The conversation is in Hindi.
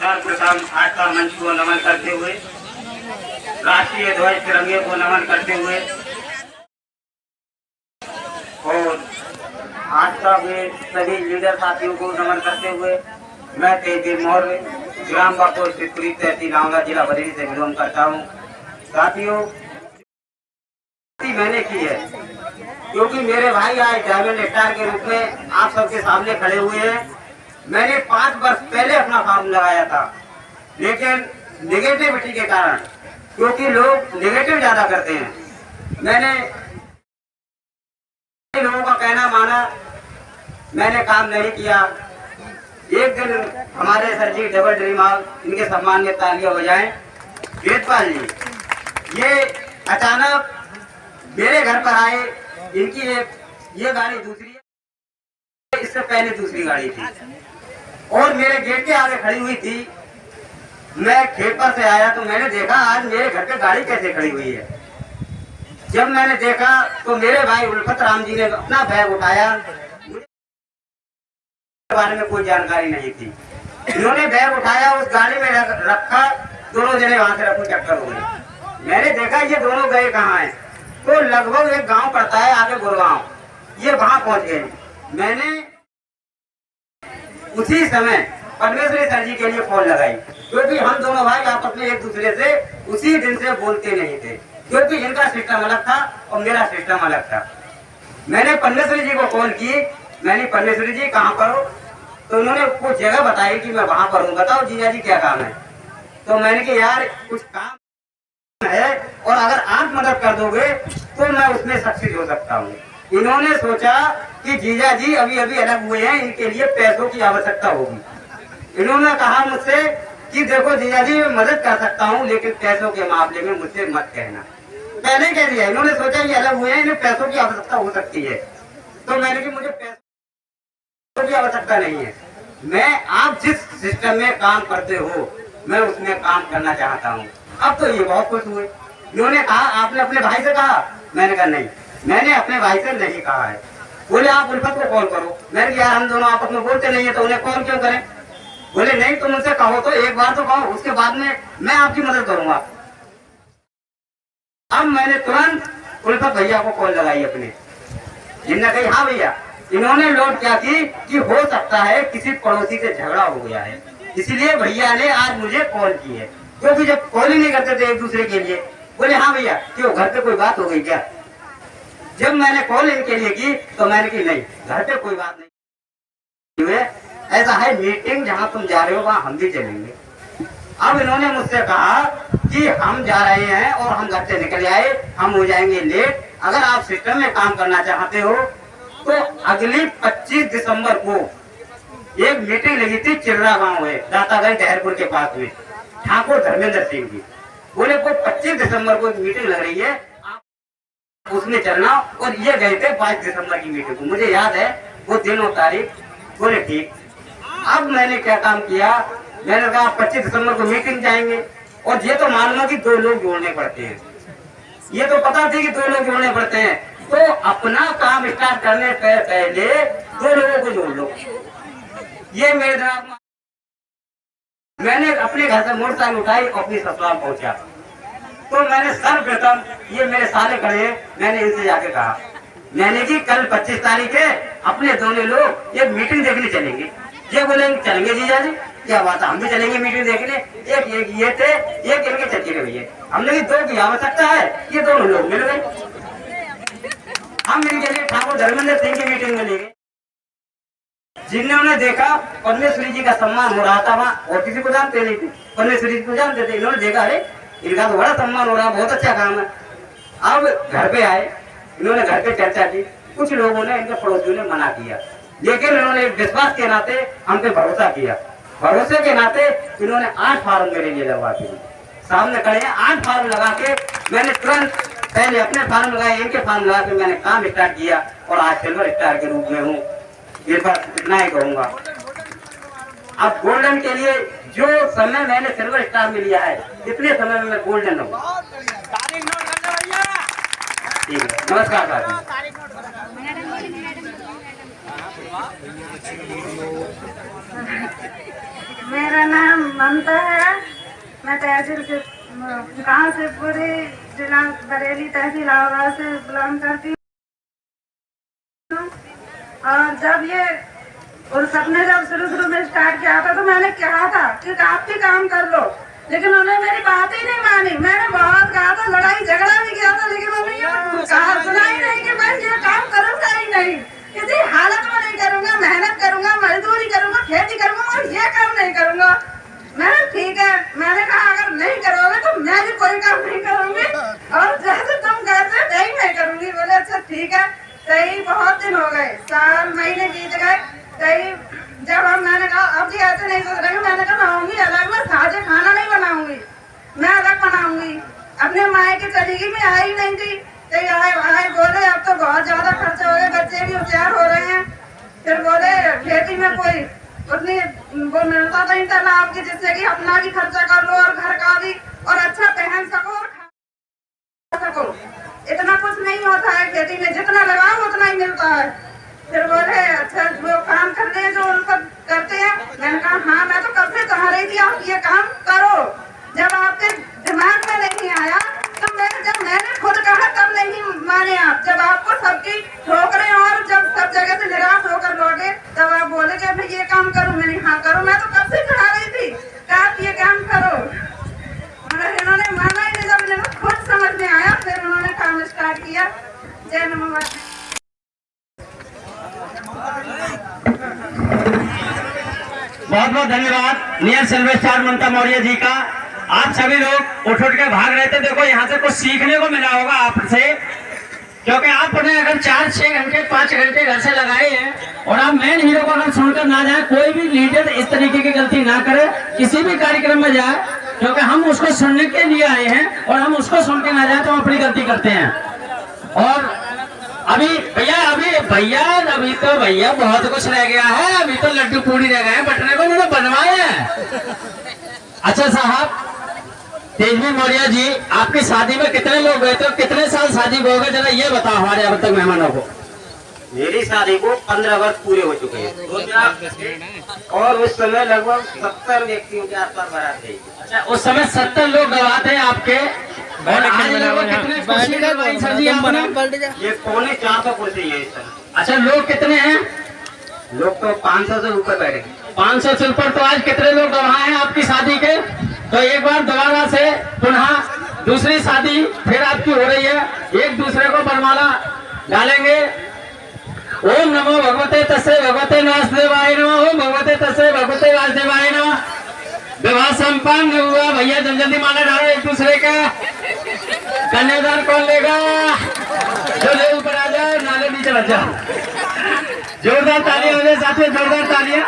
सर्वप्रथम आज का मंच को नमन करते हुए, राष्ट्रीय ध्वज तिरंगे को नमन करते हुए और आज का वे सभी लीडर साथियों को नमन करते हुए मैं तेजवीर मौर्य ग्राम बाकोर शिवपुरी तहसील आंवला जिला बरेली से बिलोंग करता हूँ। साथियों, मैंने की है क्योंकि मेरे भाई आज डायमंड स्टार के रूप में आप सबके सामने खड़े हुए हैं। मैंने 5 वर्ष पहले अपना फॉर्म लगाया था, लेकिन नेगेटिविटी के कारण, क्योंकि लोग नेगेटिव ज्यादा करते हैं, मैंने लोगों का कहना माना, मैंने काम नहीं किया। एक दिन हमारे सर जी डबल ड्रीम हाउस, इनके सम्मान में तालियां बजाएं, वेदपाल जी ये अचानक मेरे घर पर आए। इनकी ये गाड़ी दूसरी है, इससे पहले दूसरी गाड़ी थी और मेरे गेट के आगे खड़ी हुई थी। मैं खेत पर से आया तो मैंने देखा आज मेरे घर पे गाड़ी कैसे खड़ी हुई है। जब मैंने देखा तो मेरे भाई उल्फत राम जी ने अपना बैग उठाया, मुझे बारे में कोई जानकारी नहीं थी। इन्होंने बैग उठाया, उस गाड़ी में रखा, दोनों जने वहां से रफू चक्कर हो गए। मैंने देखा ये दोनों गए कहाँ हैं, तो लगभग एक गांव पड़ता है आगे गुड़गांव, ये वहां पहुंच गए। मैंने उसी समय परमेश्वरी सर जी के लिए फोन लगाई, क्योंकि हम दोनों भाई आपस में एक दूसरे से उसी दिन से बोलते नहीं थे, क्योंकि इनका सिस्टम अलग था और मेरा सिस्टम अलग था। मैंने परमेश्वरी जी को कॉल की, मैंने परमेश्वरी जी कहाँ पर हो, तो उन्होंने कुछ जगह बताई कि मैं वहां पर हूँ, बताओ जीजा जी क्या काम है। तो मैंने कहा यार कुछ काम है और अगर आप मदद कर दोगे तो मैं उसमें सक्सेस हो सकता हूँ। इन्होंने सोचा कि जीजा जी अभी अभी अलग हुए हैं, इनके लिए पैसों की आवश्यकता होगी। इन्होंने कहा मुझसे कि देखो जीजा जी मैं मदद कर सकता हूँ, लेकिन पैसों के मामले में मुझसे मत कहना। पहले कह दिया, इन्होंने सोचा कि अलग हुए हैं, इन्हें पैसों की आवश्यकता हो सकती है। तो मैंने कि मुझे पैसों की आवश्यकता नहीं है, मैं आप जिस सिस्टम में काम करते हो मैं उसमें काम करना चाहता हूँ। अब तो ये बहुत खुश हुए। इन्होंने कहा आपने अपने भाई से कहा, मैंने कहा नहीं, मैंने अपने भाई से नहीं कहा है। बोले आप उल्फत को कॉल करो। मैंने कहा यार हम दोनों आपस में बोलते नहीं है तो उन्हें कॉल क्यों करें। बोले नहीं तुम उनसे कहो तो एक बार तो कहो, उसके बाद में मैं आपकी मदद करूंगा। अब मैंने तुरंत उल्फत भैया को कॉल लगाई अपने, जिनने कही हाँ भैया। इन्होंने लोड क्या की कि हो सकता है किसी पड़ोसी से झगड़ा हो गया है, इसलिए भैया ने आज मुझे कॉल की है, क्योंकि जब कॉल ही नहीं करते थे एक दूसरे के लिए। बोले हाँ भैया क्यों, घर पे कोई बात हो गई क्या। जब मैंने कॉल इनके लिए की तो मैंने की नहीं, घर पे कोई बात नहीं, ऐसा है मीटिंग जहां तुम जा रहे हो वहां हम भी चलेंगे। अब इन्होंने मुझसे कहा कि हम जा रहे हैं और हम घर से निकल आए, हम हो जाएंगे लेट। अगर आप सिस्टम में काम करना चाहते हो तो अगली 25 दिसंबर को एक मीटिंग लगी थी चिर्रा गांव है, दातागंज दहरपुर के पास में, ठाकुर धर्मेंद्र सिंह जी। बोले वो 25 दिसंबर को एक मीटिंग लग रही है, आप उसमें चलना। और ये गए थे 5 दिसंबर की मीटिंग को, मुझे याद है वो दिन और तारीख। बोले ठीक। अब मैंने क्या काम किया, मैंने कहा 25 दिसंबर को मीटिंग जाएंगे, और ये तो मालूम है कि 2 लोग जोड़ने पड़ते हैं, ये तो पता थी कि 2 लोग जोड़ने पड़ते हैं, तो अपना काम स्टार्ट करने से पहले 2 लोगों को जोड़ लो। ये मेरे दिमाग में, मैंने अपने घर से मोटरसाइकिल उठाई और अपनी ससुराल पहुंचा। तो मैंने सर्वप्रथम, ये मेरे साले खड़े हैं, मैंने इनसे जाके कहा, मैंने कि कल 25 तारीख है, अपने दोनों लोग एक मीटिंग देखने चलेंगे। ये बोले चलेंगे जीजा जी, क्या बात है, हम भी चलेंगे मीटिंग देखने। एक ये थे, एक इनके चच्चे के भैया। हमने 2 की आवश्यकता है, ये दोनों लोग मिल गए। हम इनके लिए ठाकुर धर्मेंद्र सिंह की मीटिंग में ले गए। जिन्होंने देखा परमेश्वरी जी का सम्मान हो रहा था वहाँ, और किसी को जानते नहीं थे, परमेश्वरी जी को जानते थे। इन्होंने देखा अरे इनका तो बड़ा सम्मान हो रहा, बहुत अच्छा काम है। अब घर पे आए, इन्होंने घर पे चर्चा की, कुछ लोगों ने, इनके पड़ोसियों ने मना किया, लेकिन इन्होंने विश्वास के नाते हम पे भरोसा किया। भरोसे के नाते इन्होंने 8 फार्म मेरे लिए लगवा के सामने खड़े हैं। 8 फार्म लगा के मैंने तुरंत पहले अपने फार्म लगाए, इनके फार्म लगा के मैंने काम स्टार्ट किया, और आज सिल्वर स्टार के रूप में हूँ। ये बात इतना ही कहूंगा। अब गोल्डन के लिए जो समय मैंने सिल्वर स्टार में लिया है, इतने समय में मैं गोल्डन हूँ। ठीक है, नमस्कार साथी। मेरा नाम ममता है। मैं तहसील से गाँव से पूरी जिला बरेली तहसील इलाहाबाद से बिलोंग करती हूँ। और जब ये और सबने जब शुरू में स्टार्ट किया था तो मैंने कहा था कि आप भी काम कर लो, लेकिन उन्होंने मेरी बात ही नहीं मानी। मैंने बहुत कहा था, लड़ाई झगड़ा भी किया था, लेकिन उन्होंने कहा सुना ही नहीं कि मैं ये काम करूंगा ही नहीं, किसी हालत में नहीं करूंगा, मेहनत करूंगा, मजदूरी करूंगा, खेती करूंगा और ये काम नहीं करूंगा। मैंने ठीक है, मैंने कहा अगर नहीं करोगे तो मैं भी कोई काम नहीं करूंगी और जैसे तुम कहते नहीं मैं करूंगी। बोले अच्छा ठीक है। सही बहुत दिन हो गए, साल महीने बीत गए। सही जब मैंने कहा अब जी ऐसे नहीं सोच रहे, मैंने कहा बनाऊंगी अलग, मैं साझे खाना नहीं बनाऊंगी, मैं अलग बनाऊंगी। अपने मायके चली गई, मैं आई नहीं थी। तो आए बोले अब तो बहुत ज्यादा खर्चा हो गया, बच्चे भी होशियार हो रहे हैं। फिर बोले खेती में कोई उतनी वो मिलता नहीं था लाभ की, जिससे कि अपना भी खर्चा कर लो और घर का भी, और अच्छा पहन सको और खा सको। इतना कुछ नहीं होता है खेती में, जितना लगाओ उतना ही मिलता है। फिर बोले अच्छा वो काम करते हैं जो उनको करते हैं। मैंने कहा हाँ, मैं तो कब से कह रही थी आप ये काम करो, जब आपके दिमाग में नहीं आया तो जब मैंने खुद कहा तब नहीं माने आप। जब आपको सबकी ठोकरें और जब सब जगह से निराश होकर लौटे तब आप बोले कि मैं ये काम करूं। मैंने हाँ करो, मैं तो कब से कह रही थी कि आप ये काम करो, मगर इन्होंने माना ही नहीं। जब इन्हें खुद समझ में आया फिर उन्होंने काम स्टार्ट किया। जय नमः। बहुत बहुत धन्यवाद नियर सिल्वर स्टार ममता मौर्य जी का। आप सभी लोग उठ के भाग रहे थे, देखो यहाँ से कुछ सीखने को मिला होगा आपसे, क्योंकि आपने अगर 4-6 घंटे 5 घंटे घर से लगाए हैं और आप मेन हीरो को अगर सुनकर ना जाए, कोई भी लीडर इस तरीके की गलती ना करे किसी भी कार्यक्रम में जाए, क्योंकि हम उसको सुनने के लिए आए हैं और हम उसको सुन के ना जाए तो हम अपनी गलती करते हैं। और अभी तो भैया बहुत कुछ रह गया है, अभी तो लड्डू पूरी रह गए हैं बटने को, उन्होंने बनवाए हैं। अच्छा साहब तेजवी मौर्य जी, आपकी शादी में कितने लोग गए थे, कितने साल शादी को हो गए, जरा ये बताओ हमारे अब तक मेहमानों को। मेरी शादी को 15 वर्ष पूरे हो चुके हैं और उस समय लगभग 70 व्यक्तियों के आसपास बारात गई। अच्छा, उस समय 70 लोग गवाह थे आपके, और आज लगभग कितने कुर्सी लगवाई सर जी आपने? ये 450 कुर्सी है इस समय। अच्छा, लोग कितने हैं? लोग तो 500 से ऊपर बैठे। 500 से ऊपर। तो आज कितने लोग गवाह हैं आपकी शादी के? तो एक बार दोबारा से पुनः दूसरी शादी फिर आपकी हो रही है, एक दूसरे को वरमाला डालेंगे। ओम नमो भगवते तस्से भगवते वासुदेवाय नमः। ओम भगवते तस्से भगवते वासुदेवाय नमः। विवाह संपन्न हुआ। भैया जल्दी माला डालो एक दूसरे का। कन्यादान कौन लेगा? जो ले ऊपर आ जाए, नाले नीचे लग जाओ। जोरदार तालियां हो जाए साथियों, जोरदार तालियां।